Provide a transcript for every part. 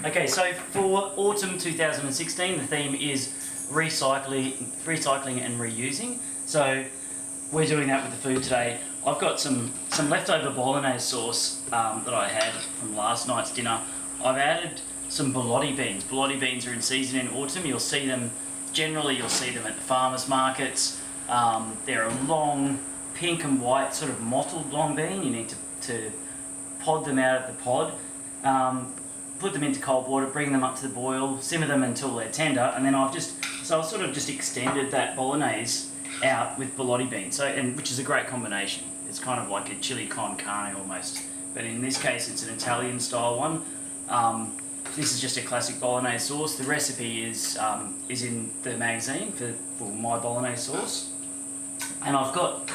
Okay, so for autumn 2016, the theme is recycling and reusing. So we're doing that with the food today. I've got some leftover bolognese sauce that I had from last night's dinner. I've added some borlotti beans. Borlotti beans are in season in autumn. You'll see them at the farmers markets. They're a long pink and white sort of mottled long bean. You need to pod them out of the pod. Put them into cold water, bring them up to the boil, simmer them until they're tender, and then I've sort of just extended that bolognese out with borlotti beans, which is a great combination. It's kind of like a chili con carne almost, but in this case it's an Italian style one. This is just a classic bolognese sauce. The recipe is in the magazine for my bolognese sauce, and I've got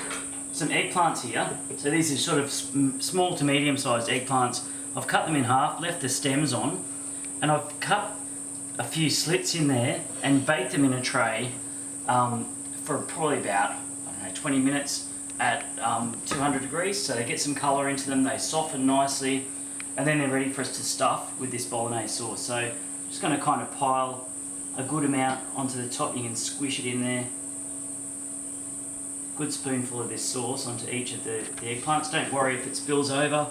some eggplants here. So these are sort of small to medium sized eggplants. I've cut them in half, left the stems on, and I've cut a few slits in there and baked them in a tray for probably about, 20 minutes at 200 degrees, so they get some colour into them, they soften nicely, and then they're ready for us to stuff with this bolognese sauce. So I'm just going to kind of pile a good amount onto the top. You can squish it in there. Good spoonful of this sauce onto each of the eggplants. Don't worry if it spills over.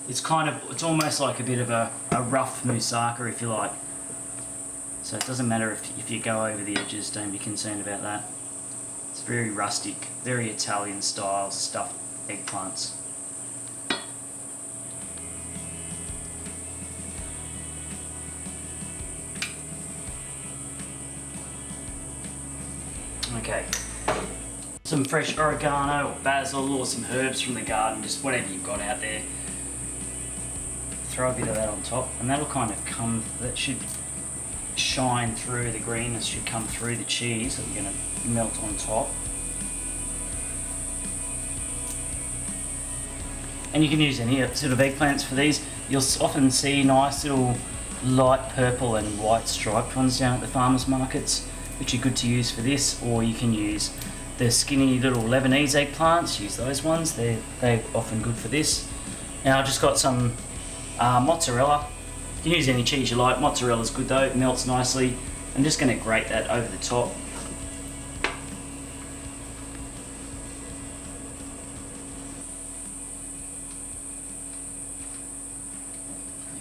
It's almost like a bit of a rough moussaka, if you like. So it doesn't matter if you go over the edges, don't be concerned about that. It's very rustic, very Italian style stuffed eggplants. Okay. Some fresh oregano or basil or some herbs from the garden, just whatever you've got out there. Throw a bit of that on top, and that'll kind of that should shine through, the greenness should come through the cheese that we're going to melt on top. And you can use any sort of eggplants for these. You'll often see nice little light purple and white striped ones down at the farmers markets, which are good to use for this, or you can use the skinny little Lebanese eggplants, use those ones, they're often good for this. Now I've just got some mozzarella. You can use any cheese you like. Mozzarella's good though, it melts nicely. I'm just going to grate that over the top.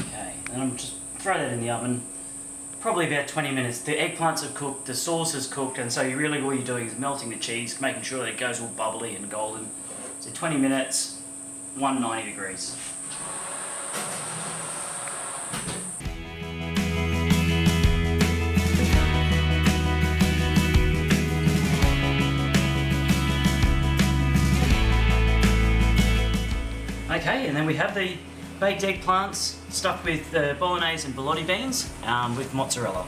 Okay, and I'm just throw that in the oven. Probably about 20 minutes. The eggplants are cooked, the sauce is cooked, and so all you're doing is melting the cheese, making sure that it goes all bubbly and golden. So 20 minutes, 190 degrees. Okay, and then we have the baked eggplants stuffed with bolognese and borlotti beans with mozzarella.